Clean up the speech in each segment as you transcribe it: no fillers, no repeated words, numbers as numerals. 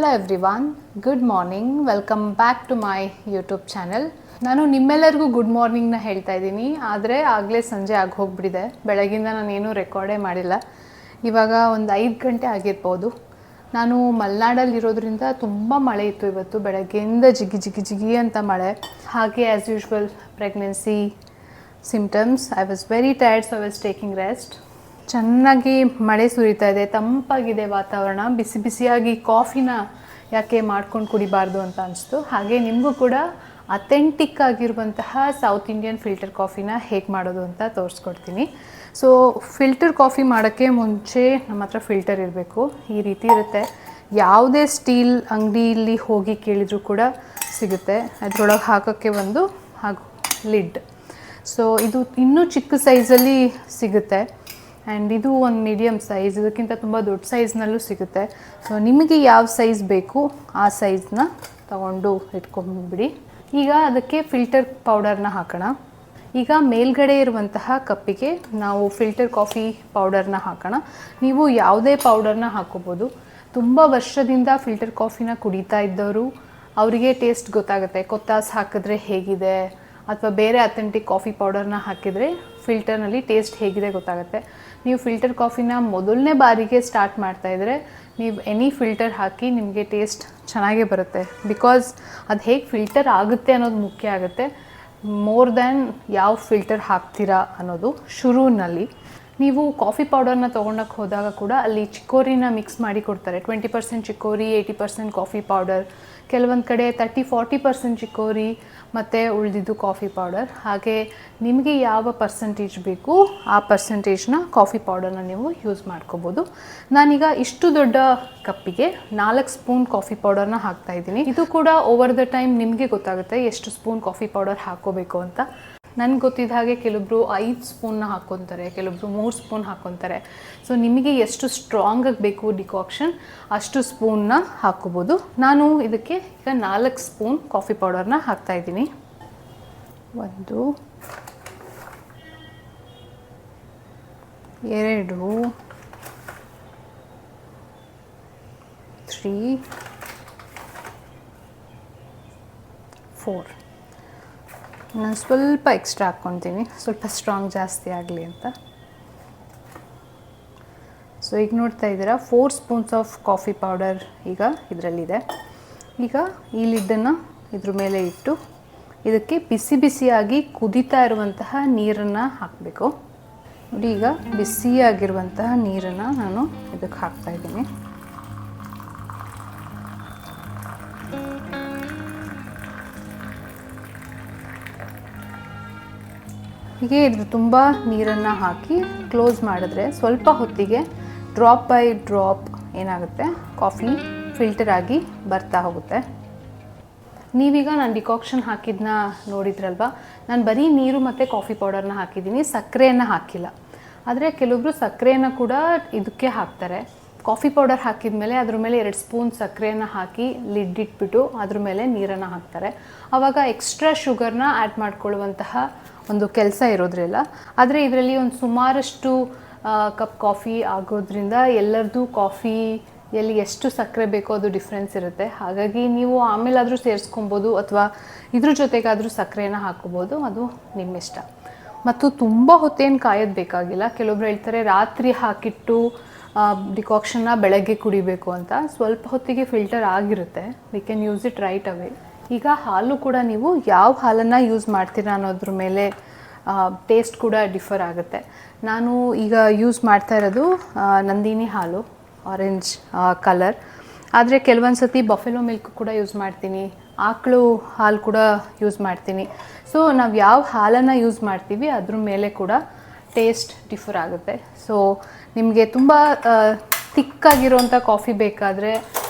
Hello everyone, good morning. Welcome back to my YouTube channel. ನಾನು ನಿಮ್ಮೆಲ್ಲರಿಗೂ good ಮಾರ್ನಿಂಗ್ನ ಹೇಳ್ತಾ ಇದ್ದೀನಿ, ಆದರೆ ಆಗಲೇ ಸಂಜೆ ಆಗಿ ಹೋಗ್ಬಿಟ್ಟಿದೆ. ಬೆಳಗಿಂದ ನಾನೇನು ರೆಕಾರ್ಡೇ ಮಾಡಿಲ್ಲ. ಇವಾಗ ಒಂದು 5 ಗಂಟೆ ಆಗಿರ್ಬೋದು. ನಾನು ಮಲೆನಾಡಲ್ಲಿರೋದ್ರಿಂದ ತುಂಬ ಮಳೆ ಇತ್ತು ಇವತ್ತು. ಬೆಳಗ್ಗೆಯಿಂದ ಜಿಗಿ ಜಿಗಿ ಜಿಗಿ ಅಂತ ಮಳೆ. ಹಾಗೆ as usual pregnancy symptoms. I was very tired, so I was taking rest. ಚೆನ್ನಾಗಿ ಮಳೆ ಸುರಿತಾ ಇದೆ, ತಂಪಾಗಿದೆ ವಾತಾವರಣ. ಬಿಸಿ ಬಿಸಿಯಾಗಿ ಕಾಫಿನ ಯಾಕೆ ಮಾಡ್ಕೊಂಡು ಕುಡಿಬಾರ್ದು ಅಂತ ಅನಿಸ್ತು. ಹಾಗೆ ನಿಮಗೂ ಕೂಡ ಅಥೆಂಟಿಕ್ ಆಗಿರುವಂತಹ ಸೌತ್ ಇಂಡಿಯನ್ ಫಿಲ್ಟರ್ ಕಾಫಿನ ಹೇಗೆ ಮಾಡೋದು ಅಂತ ತೋರಿಸ್ಕೊಡ್ತೀನಿ. ಸೊ ಫಿಲ್ಟರ್ ಕಾಫಿ ಮಾಡೋಕ್ಕೆ ಮುಂಚೆ ನಮ್ಮ ಹತ್ರ ಫಿಲ್ಟರ್ ಇರಬೇಕು. ಈ ರೀತಿ ಇರುತ್ತೆ. ಯಾವುದೇ ಸ್ಟೀಲ್ ಅಂಗಡಿಯಲ್ಲಿ ಹೋಗಿ ಕೇಳಿದರೂ ಕೂಡ ಸಿಗುತ್ತೆ. ಅದರೊಳಗೆ ಹಾಕೋಕ್ಕೆ ಒಂದು ಹಾಗೂ ಲಿಡ್. ಸೊ ಇದು ಇನ್ನೂ ಚಿಕ್ಕ ಸೈಜಲ್ಲಿ ಸಿಗುತ್ತೆ. ಆ್ಯಂಡ್ ಇದು ಒಂದು ಮೀಡಿಯಮ್ ಸೈಜ್, ಇದಕ್ಕಿಂತ ತುಂಬ ದೊಡ್ಡ ಸೈಜ್ನಲ್ಲೂ ಸಿಗುತ್ತೆ. ಸೊ ನಿಮಗೆ ಯಾವ ಸೈಜ್ ಬೇಕು ಆ ಸೈಜ್ನ ತಗೊಂಡು ಇಟ್ಕೊಂಡ್ಬಿಡಿ. ಈಗ ಅದಕ್ಕೆ ಫಿಲ್ಟರ್ ಪೌಡರ್ನ ಹಾಕೋಣ. ಈಗ ಮೇಲ್ಗಡೆ ಇರುವಂತಹ ಕಪ್ಪಿಗೆ ನಾವು ಫಿಲ್ಟರ್ ಕಾಫಿ ಪೌಡರ್ನ ಹಾಕೋಣ. ನೀವು ಯಾವುದೇ ಪೌಡರ್ನ ಹಾಕೋಬೋದು. ತುಂಬ ವರ್ಷದಿಂದ ಫಿಲ್ಟರ್ ಕಾಫಿನ ಕುಡಿತಾ ಇದ್ದವರು ಅವರಿಗೆ ಟೇಸ್ಟ್ ಗೊತ್ತಾಗುತ್ತೆ. ಕೊತ್ತಾಸ್ ಹಾಕಿದ್ರೆ ಹೇಗಿದೆ ಅಥವಾ ಬೇರೆ ಅಥೆಂಟಿಕ್ ಕಾಫಿ ಪೌಡರ್ನ ಹಾಕಿದರೆ ಫಿಲ್ಟರ್ನಲ್ಲಿ ಟೇಸ್ಟ್ ಹೇಗಿದೆ ಗೊತ್ತಾಗುತ್ತೆ. ನೀವು ಫಿಲ್ಟರ್ ಕಾಫಿನ ಮೊದಲನೇ ಬಾರಿಗೆ ಸ್ಟಾರ್ಟ್ ಮಾಡ್ತಾಯಿದ್ರೆ ನೀವು ಎನಿ ಫಿಲ್ಟರ್ ಹಾಕಿ ನಿಮಗೆ ಟೇಸ್ಟ್ ಚೆನ್ನಾಗೇ ಬರುತ್ತೆ. ಬಿಕಾಸ್ ಅದು ಹೇಗೆ ಫಿಲ್ಟರ್ ಆಗುತ್ತೆ ಅನ್ನೋದು ಮುಖ್ಯ ಆಗುತ್ತೆ, ಮೋರ್ ದ್ಯಾನ್ ಯಾವ ಫಿಲ್ಟರ್ ಹಾಕ್ತೀರಾ ಅನ್ನೋದು. ಶುರುವಿನಲ್ಲಿ ನೀವು ಕಾಫಿ ಪೌಡರ್ನ ತೊಗೊಂಡಕ್ಕೆ ಹೋದಾಗ ಕೂಡ ಅಲ್ಲಿ ಚಿಕ್ಕೋರಿನ ಮಿಕ್ಸ್ ಮಾಡಿ ಕೊಡ್ತಾರೆ. 20% ಚಿಕ್ಕೋರಿ, 80% ಕಾಫಿ ಪೌಡರ್, ಕೆಲವೊಂದು ಕಡೆ 30-40% ಚಿಕ್ಕೋರಿ ಮತ್ತು ಉಳಿದಿದ್ದು ಕಾಫಿ ಪೌಡರ್. ಹಾಗೆ ನಿಮಗೆ ಯಾವ ಪರ್ಸೆಂಟೇಜ್ ಬೇಕು ಆ ಪರ್ಸೆಂಟೇಜ್ನ ಕಾಫಿ ಪೌಡರ್ನ ನೀವು ಯೂಸ್ ಮಾಡ್ಕೋಬೋದು. ನಾನೀಗ ಇಷ್ಟು ದೊಡ್ಡ ಕಪ್ಪಿಗೆ 4 ಸ್ಪೂನ್ ಕಾಫಿ ಪೌಡರ್ನ ಹಾಕ್ತಾಯಿದ್ದೀನಿ. ಇದು ಕೂಡ ಓವರ್ ದ ಟೈಮ್ ನಿಮಗೆ ಗೊತ್ತಾಗುತ್ತೆ ಎಷ್ಟು ಸ್ಪೂನ್ ಕಾಫಿ ಪೌಡರ್ ಹಾಕ್ಕೋಬೇಕು ಅಂತ. ನನಗೆ ಗೊತ್ತಿದ್ದ ಹಾಗೆ ಕೆಲವೊಬ್ಬರು 5 ಸ್ಪೂನ್ನ ಹಾಕ್ಕೊತಾರೆ, ಕೆಲವೊಬ್ಬರು 3 ಸ್ಪೂನ್ ಹಾಕ್ಕೊತಾರೆ. ಸೊ ನಿಮಗೆ ಎಷ್ಟು ಸ್ಟ್ರಾಂಗಾಗಿ ಬೇಕು ಡಿಕಾಕ್ಷನ್ ಅಷ್ಟು ಸ್ಪೂನ್ನ ಹಾಕ್ಕೋಬೋದು. ನಾನು ಇದಕ್ಕೆ ಈಗ 4 ಸ್ಪೂನ್ ಕಾಫಿ ಪೌಡರ್ನ ಹಾಕ್ತಾಯಿದ್ದೀನಿ. 1 2 3 4. ನಾನು ಸ್ವಲ್ಪ ಎಕ್ಸ್ಟ್ರಾ ಹಾಕ್ಕೊತೀನಿ, ಸ್ವಲ್ಪ ಸ್ಟ್ರಾಂಗ್ ಜಾಸ್ತಿ ಆಗಲಿ ಅಂತ. ಸೊ ಈಗ ನೋಡ್ತಾ ಇದ್ದೀರಾ 4 ಸ್ಪೂನ್ಸ್ ಆಫ್ ಕಾಫಿ ಪೌಡರ್ ಈಗ ಇದರಲ್ಲಿದೆ. ಈಗ ಈ ಲಿಡ್ಡನ್ನು ಇದ್ರ ಮೇಲೆ ಇಟ್ಟು ಇದಕ್ಕೆ ಬಿಸಿ ಬಿಸಿಯಾಗಿ ಕುದೀತಾ ಇರುವಂತಹ ನೀರನ್ನು ಹಾಕಬೇಕು. ನೋಡಿ, ಈಗ ಬಿಸಿಯಾಗಿರುವಂತಹ ನೀರನ್ನು ನಾನು ಇದಕ್ಕೆ ಹಾಕ್ತಾಯಿದ್ದೀನಿ. ಹೀಗೆ ಇದ್ರ ತುಂಬ ನೀರನ್ನು ಹಾಕಿ ಕ್ಲೋಸ್ ಮಾಡಿದ್ರೆ ಸ್ವಲ್ಪ ಹೊತ್ತಿಗೆ ಡ್ರಾಪ್ ಬೈ ಡ್ರಾಪ್ ಏನಾಗುತ್ತೆ, ಕಾಫಿ ಫಿಲ್ಟರ್ ಆಗಿ ಬರ್ತಾ ಹೋಗುತ್ತೆ. ನೀವೀಗ ನಾನು ಡಿಕಾಕ್ಷನ್ ಹಾಕಿದ್ದನ್ನ ನೋಡಿದ್ರಲ್ವ, ನಾನು ಬರೀ ನೀರು ಮತ್ತು ಕಾಫಿ ಪೌಡರ್ನ ಹಾಕಿದ್ದೀನಿ, ಸಕ್ಕರೆಯನ್ನು ಹಾಕಿಲ್ಲ. ಆದರೆ ಕೆಲವೊಬ್ಬರು ಸಕ್ಕರೆಯನ್ನು ಕೂಡ ಇದಕ್ಕೆ ಹಾಕ್ತಾರೆ. ಕಾಫಿ ಪೌಡರ್ ಹಾಕಿದ ಮೇಲೆ ಅದ್ರ ಮೇಲೆ 2 ಸ್ಪೂನ್ ಸಕ್ಕರೆಯನ್ನು ಹಾಕಿ ಲಿಡ್ ಇಟ್ಬಿಟ್ಟು ಅದ್ರ ಮೇಲೆ ನೀರನ್ನು ಹಾಕ್ತಾರೆ. ಆವಾಗ ಎಕ್ಸ್ಟ್ರಾ ಶುಗರ್ನ ಆ್ಯಡ್ ಮಾಡ್ಕೊಳ್ಳುವಂತಹ ಒಂದು ಕೆಲಸ ಇರೋದ್ರಿಲ್ಲ. ಆದರೆ ಇದರಲ್ಲಿ ಒಂದು ಸುಮಾರಷ್ಟು ಕಪ್ ಕಾಫಿ ಆಗೋದ್ರಿಂದ ಎಲ್ಲರದ್ದು ಕಾಫಿಯಲ್ಲಿ ಎಷ್ಟು ಸಕ್ಕರೆ ಬೇಕೋ ಅದು ಡಿಫ್ರೆನ್ಸ್ ಇರುತ್ತೆ. ಹಾಗಾಗಿ ನೀವು ಆಮೇಲಾದರೂ ಸೇರಿಸ್ಕೊಬೋದು ಅಥವಾ ಇದ್ರ ಜೊತೆಗಾದರೂ ಸಕ್ಕರೆನ ಹಾಕ್ಕೋಬೋದು, ಅದು ನಿಮ್ಮಿಷ್ಟ. ಮತ್ತು ತುಂಬ ಹೊತ್ತೇನು ಕಾಯೋದು ಬೇಕಾಗಿಲ್ಲ. ಕೆಲವೊಬ್ರು ಹೇಳ್ತಾರೆ ರಾತ್ರಿ ಹಾಕಿಟ್ಟು ಡಿಕಾಕ್ಷನ್ನ ಬೆಳಗ್ಗೆ ಕುಡಿಬೇಕು ಅಂತ. ಸ್ವಲ್ಪ ಹೊತ್ತಿಗೆ ಫಿಲ್ಟರ್ ಆಗಿರುತ್ತೆ, we can use it right ಅವೇ. ಈಗ ಹಾಲು ಕೂಡ ನೀವು ಯಾವ ಹಾಲನ್ನು ಯೂಸ್ ಮಾಡ್ತೀರಾ ಅನ್ನೋದ್ರ ಮೇಲೆ ಟೇಸ್ಟ್ ಕೂಡ ಡಿಫರ್ ಆಗುತ್ತೆ. ನಾನು ಈಗ ಯೂಸ್ ಮಾಡ್ತಾ ಇರೋದು ನಂದಿನಿ ಹಾಲು, ಆರೆಂಜ್ ಕಲರ್. ಆದರೆ ಕೆಲವೊಂದು ಸತಿ ಬಫೆಲೋ ಮಿಲ್ಕ್ ಕೂಡ ಯೂಸ್ ಮಾಡ್ತೀನಿ, ಆಕಳು ಹಾಲು ಕೂಡ ಯೂಸ್ ಮಾಡ್ತೀನಿ. ಸೊ ನಾವು ಯಾವ ಹಾಲನ್ನು ಯೂಸ್ ಮಾಡ್ತೀವಿ ಅದ್ರ ಮೇಲೆ ಕೂಡ ಟೇಸ್ಟ್ ಡಿಫರ್ ಆಗುತ್ತೆ. ಸೊ ನಿಮಗೆ ತುಂಬ ತಿಕ್ಕಾಗಿರುವಂಥ ಕಾಫಿ ಬೇಕಾದರೆ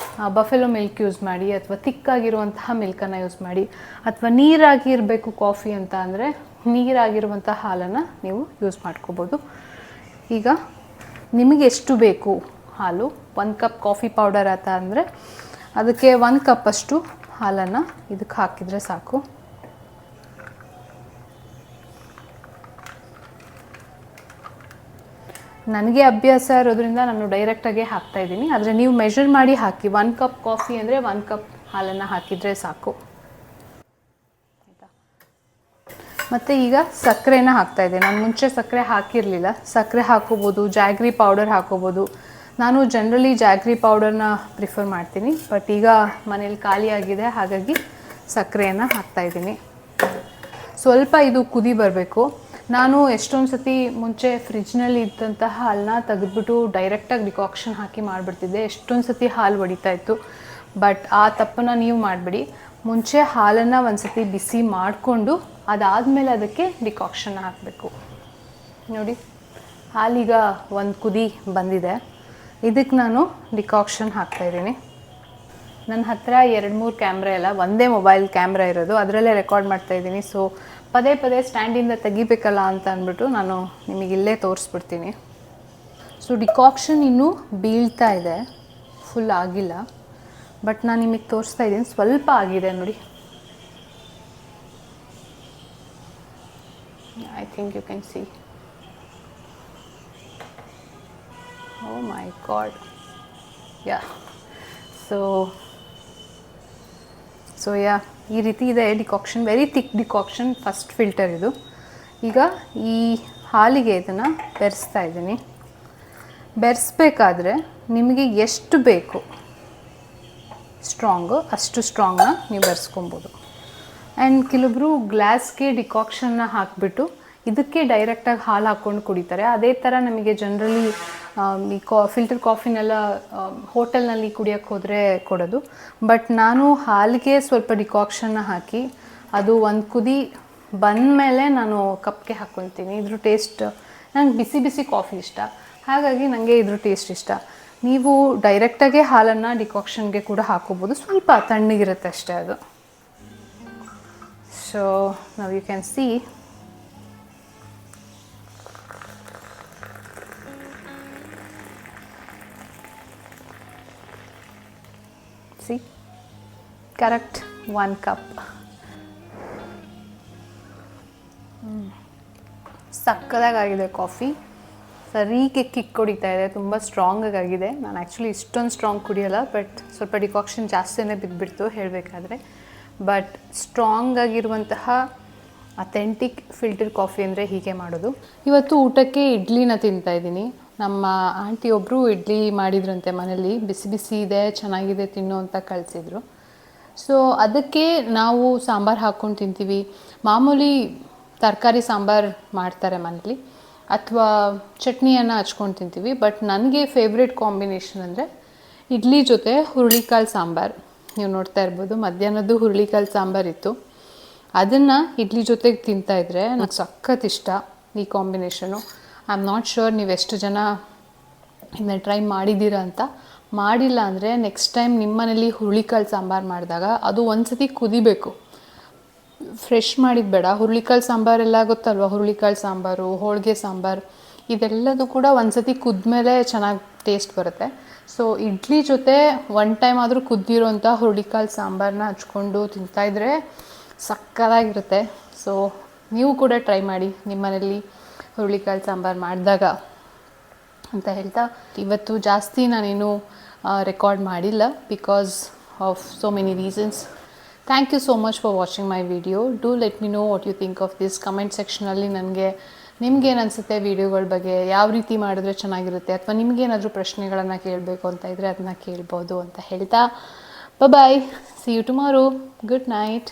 ಬಫೆಲೋ ಮಿಲ್ಕ್ ಯೂಸ್ ಮಾಡಿ, ಅಥವಾ ತಿಕ್ಕಾಗಿರುವಂತಹ ಮಿಲ್ಕನ್ನು ಯೂಸ್ ಮಾಡಿ. ಅಥವಾ ನೀರಾಗಿ ಇರಬೇಕು ಕಾಫಿ ಅಂತ ಅಂದರೆ ನೀರಾಗಿರುವಂಥ ಹಾಲನ್ನು ನೀವು ಯೂಸ್ ಮಾಡ್ಕೋಬೋದು. ಈಗ ನಿಮಗೆ ಎಷ್ಟು ಬೇಕು ಹಾಲು, 1 ಕಪ್ ಕಾಫಿ ಪೌಡರ್ ಆತ ಅಂದರೆ ಅದಕ್ಕೆ 1 ಕಪ್ಪಷ್ಟು ಹಾಲನ್ನು ಇದಕ್ಕೆ ಹಾಕಿದರೆ ಸಾಕು. ನನಗೆ ಅಭ್ಯಾಸ ಇರೋದ್ರಿಂದ ನಾನು ಡೈರೆಕ್ಟಾಗೆ ಹಾಕ್ತಾಯಿದ್ದೀನಿ. ಆದರೆ ನೀವು ಮೆಷರ್ ಮಾಡಿ ಹಾಕಿ. 1 ಕಪ್ ಕಾಫಿ ಅಂದರೆ 1 ಕಪ್ ಹಾಲನ್ನು ಹಾಕಿದರೆ ಸಾಕು. ಆಯಿತಾ? ಮತ್ತು ಈಗ ಸಕ್ಕರೆನ ಹಾಕ್ತಾಯಿದ್ದೆ. ನಾನು ಮುಂಚೆ ಸಕ್ಕರೆ ಹಾಕಿರಲಿಲ್ಲ. ಸಕ್ಕರೆ ಹಾಕೋಬೋದು, ಜಾಗ್ರಿ ಪೌಡರ್ ಹಾಕೋಬೋದು. ನಾನು ಜನರಲಿ ಜಾಗ್ರಿ ಪೌಡರ್ನ ಪ್ರಿಫರ್ ಮಾಡ್ತೀನಿ. ಬಟ್ ಈಗ ಮನೇಲಿ ಖಾಲಿಯಾಗಿದೆ, ಹಾಗಾಗಿ ಸಕ್ಕರೆಯನ್ನು ಹಾಕ್ತಾಯಿದ್ದೀನಿ. ಸ್ವಲ್ಪ ಇದು ಕುದಿ ಬರಬೇಕು. ನಾನು ಎಷ್ಟೊಂದು ಸತಿ ಮುಂಚೆ ಫ್ರಿಜ್ನಲ್ಲಿ ಇದ್ದಂತಹ ಹಾಲನ್ನ ತೆಗೆದ್ಬಿಟ್ಟು ಡೈರೆಕ್ಟಾಗಿ ಡಿಕಾಕ್ಷನ್ ಹಾಕಿ ಮಾಡಿಬಿಡ್ತಿದ್ದೆ. ಎಷ್ಟೊಂದು ಸತಿ ಹಾಲು ಒಡಿತಾ ಇತ್ತು. ಬಟ್ ಆ ತಪ್ಪನ್ನು ನೀವು ಮಾಡಬೇಡಿ. ಮುಂಚೆ ಹಾಲನ್ನು ಒಂದು ಸತಿ ಬಿಸಿ ಮಾಡಿಕೊಂಡು ಅದಾದಮೇಲೆ ಅದಕ್ಕೆ ಡಿಕಾಕ್ಷನ್ ಹಾಕಬೇಕು. ನೋಡಿ, ಹಾಲೀಗ ಒಂದು ಕುದಿ ಬಂದಿದೆ. ಇದಕ್ಕೆ ನಾನು ಡಿಕಾಕ್ಷನ್ ಹಾಕ್ತಾಯಿದ್ದೀನಿ. ನನ್ನ ಹತ್ರ 2-3 ಕ್ಯಾಮ್ರಾ ಇಲ್ಲ, ಒಂದೇ ಮೊಬೈಲ್ ಕ್ಯಾಮ್ರಾ ಇರೋದು, ಅದರಲ್ಲೇ ರೆಕಾರ್ಡ್ ಮಾಡ್ತಾಯಿದ್ದೀನಿ. ಸೊ ಪದೇ ಪದೇ ಸ್ಟ್ಯಾಂಡಿಂದ ತೆಗಿಬೇಕಲ್ಲ ಅಂತ ಅಂದ್ಬಿಟ್ಟು ನಾನು ನಿಮಗಿಲ್ಲೇ ತೋರಿಸ್ಬಿಡ್ತೀನಿ. ಸೊ ಡಿಕಾಕ್ಷನ್ ಇನ್ನೂ ಬೀಳ್ತಾ ಇದೆ, ಫುಲ್ ಆಗಿಲ್ಲ. ಬಟ್ ನಾನು ನಿಮಗೆ ತೋರಿಸ್ತಾ ಇದ್ದೀನಿ, ಸ್ವಲ್ಪ ಆಗಿದೆ ನೋಡಿ. I think you can see. Oh my God. Yeah, so yeah, ಈ ರೀತಿ ಇದೆ decoction. Very thick decoction, first filter ಇದು. ಈಗ ಈ ಹಾಲಿಗೆ ಇದನ್ನು ಬೆರೆಸ್ತಾ ಇದ್ದೀನಿ. ಬೆರೆಸ್ಬೇಕಾದ್ರೆ ನಿಮಗೆ ಎಷ್ಟು ಬೇಕು ಸ್ಟ್ರಾಂಗು ಅಷ್ಟು ಸ್ಟ್ರಾಂಗ್ನ ನೀವು ಬೆರೆಸ್ಕೊಬೋದು. ಆ್ಯಂಡ್ ಕೆಲವೊಬ್ಬರು ಗ್ಲಾಸ್ಗೆ ಡಿಕಾಕ್ಷನ್ನ ಹಾಕಿಬಿಟ್ಟು ಇದಕ್ಕೆ ಡೈರೆಕ್ಟಾಗಿ ಹಾಲು ಹಾಕ್ಕೊಂಡು ಕುಡಿತಾರೆ. ಅದೇ ಥರ ನಮಗೆ ಜನರಲಿ ಈ ಫಿಲ್ಟರ್ ಕಾಫಿನೆಲ್ಲ ಹೋಟೆಲ್ನಲ್ಲಿ ಕುಡಿಯೋಕ್ಕೆ ಹೋದರೆ ಕೊಡೋದು. ಬಟ್ ನಾನು ಹಾಲಿಗೆ ಸ್ವಲ್ಪ ಡಿಕಾಕ್ಷನ್ನ ಹಾಕಿ ಅದು ಒಂದು ಕುದಿ ಬಂದಮೇಲೆ ನಾನು ಕಪ್ಗೆ ಹಾಕ್ಕೊತೀನಿ. ಇದ್ರ ಟೇಸ್ಟ್, ನಂಗೆ ಬಿಸಿ ಬಿಸಿ ಕಾಫಿ ಇಷ್ಟ, ಹಾಗಾಗಿ ನನಗೆ ಇದ್ರ ಟೇಸ್ಟ್ ಇಷ್ಟ. ನೀವು ಡೈರೆಕ್ಟಾಗೆ ಹಾಲನ್ನು ಡಿಕಾಕ್ಷನ್ಗೆ ಕೂಡ ಹಾಕೋಬೋದು, ಸ್ವಲ್ಪ ತಣ್ಣಗಿರುತ್ತೆ ಅಷ್ಟೇ ಅದು. ಸೊ ನಾವು you can see correct 1 cup. ಸಕ್ಕದಾಗಿದೆ ಕಾಫಿ, ಸರಿಗೆ ಕಿಕ್ ಹೊಡಿತಾ ಇದೆ, ತುಂಬ ಸ್ಟ್ರಾಂಗಾಗಿದೆ. ನಾನು ಆ್ಯಕ್ಚುಲಿ ಇಷ್ಟೊಂದು ಸ್ಟ್ರಾಂಗ್ ಕುಡಿಯೋಲ್ಲ, ಬಟ್ ಸ್ವಲ್ಪ ಡಿಕಾಕ್ಷನ್ ಜಾಸ್ತಿನೇ ಬಿದ್ದುಬಿಡ್ತು ಹೇಳಬೇಕಾದ್ರೆ. ಬಟ್ ಸ್ಟ್ರಾಂಗ್ ಆಗಿರುವಂತಹ ಅಥೆಂಟಿಕ್ ಫಿಲ್ಟರ್ ಕಾಫಿ ಅಂದರೆ ಹೀಗೆ ಮಾಡೋದು. ಇವತ್ತು ಊಟಕ್ಕೆ ಇಡ್ಲಿನ ತಿಂತಾಯಿದ್ದೀನಿ. ನಮ್ಮ ಆಂಟಿ ಒಬ್ಬರು ಇಡ್ಲಿ ಮಾಡಿದ್ರಂತೆ ಮನೇಲಿ, ಬಿಸಿ ಬಿಸಿ ಇದೆ, ಚೆನ್ನಾಗಿದೆ ತಿನ್ನು ಅಂತ ಕಳಿಸಿದ್ರು. ಸೊ ಅದಕ್ಕೆ ನಾವು ಸಾಂಬಾರು ಹಾಕ್ಕೊಂಡು ತಿಂತೀವಿ. ಮಾಮೂಲಿ ತರಕಾರಿ ಸಾಂಬಾರು ಮಾಡ್ತಾರೆ ಮನೇಲಿ, ಅಥವಾ ಚಟ್ನಿಯನ್ನು ಹಚ್ಕೊಂಡು ತಿಂತೀವಿ. ಬಟ್ ನನಗೆ ಫೇವ್ರೆಟ್ ಕಾಂಬಿನೇಷನ್ ಅಂದರೆ ಇಡ್ಲಿ ಜೊತೆ ಹುರುಳಿಕಾಳು ಸಾಂಬಾರು. ನೀವು ನೋಡ್ತಾ ಇರ್ಬೋದು, ಮಧ್ಯಾಹ್ನದ್ದು ಹುರುಳಿಕಾಳು ಸಾಂಬಾರಿತ್ತು, ಅದನ್ನು ಇಡ್ಲಿ ಜೊತೆಗೆ ತಿಂತಾಯಿದ್ರೆ ನನಗೆ ಸಖತ್ ಇಷ್ಟ ಈ combination. I am not sure ನೀವು ಎಷ್ಟು ಜನ ಇದನ್ನ ಟ್ರೈ ಮಾಡಿದ್ದೀರಾ ಅಂತ. ಮಾಡಿಲ್ಲ ಅಂದರೆ ನೆಕ್ಸ್ಟ್ ಟೈಮ್ ನಿಮ್ಮ ಮನೇಲಿ ಹುರುಳಿಕಾಳು ಸಾಂಬಾರು ಮಾಡಿದಾಗ ಅದು ಒಂದು ಸತಿ ಕುದಿಬೇಕು, ಫ್ರೆಶ್ ಮಾಡಿದ್ದು ಬೇಡ. ಹುರುಳಿಕಾಳು ಸಾಂಬಾರೆಲ್ಲ ಗೊತ್ತಲ್ವ, ಹುರುಳಿಕಾಳು ಸಾಂಬಾರು, ಹೋಳಿಗೆ ಸಾಂಬಾರು, ಇದೆಲ್ಲದೂ ಕೂಡ ಒಂದು ಸತಿ ಕುದ್ಮೇಲೆ ಚೆನ್ನಾಗಿ ಟೇಸ್ಟ್ ಬರುತ್ತೆ. ಸೊ ಇಡ್ಲಿ ಜೊತೆ ಒನ್ ಟೈಮ್ ಆದರೂ ಕುದ್ದಿರೋಂಥ ಹುರುಳಿಕಾಳು ಸಾಂಬಾರನ್ನ ಹಚ್ಕೊಂಡು ತಿಂತಾಯಿದ್ರೆ ಸಕ್ಕತ್ತಾಗಿರುತ್ತೆ. ಸೊ ನೀವು ಕೂಡ ಟ್ರೈ ಮಾಡಿ ನಿಮ್ಮ ಮನೇಲಿ ಹುರುಳಿಕಾಳು ಸಾಂಬಾರು ಮಾಡಿದಾಗ ಅಂತ ಹೇಳ್ತಾ, ಇವತ್ತು ಜಾಸ್ತಿ ನಾನೇನು ರೆಕಾರ್ಡ್ ಮಾಡಿಲ್ಲ because of so many reasons. Thank you so much for watching my video. Do let me know what you think of this. Comment ಸೆಕ್ಷನಲ್ಲಿ ನನಗೆ ನಿಮ್ಗೇನು ಅನಿಸುತ್ತೆ ವಿಡಿಯೋಗಳ ಬಗ್ಗೆ, ಯಾವ ರೀತಿ ಮಾಡಿದ್ರೆ ಚೆನ್ನಾಗಿರುತ್ತೆ, ಅಥವಾ ನಿಮಗೇನಾದರೂ ಪ್ರಶ್ನೆಗಳನ್ನು ಕೇಳಬೇಕು ಅಂತ ಇದ್ದರೆ ಅದನ್ನ ಕೇಳ್ಬೋದು ಅಂತ ಹೇಳ್ತಾ, bye, see you tomorrow, good night.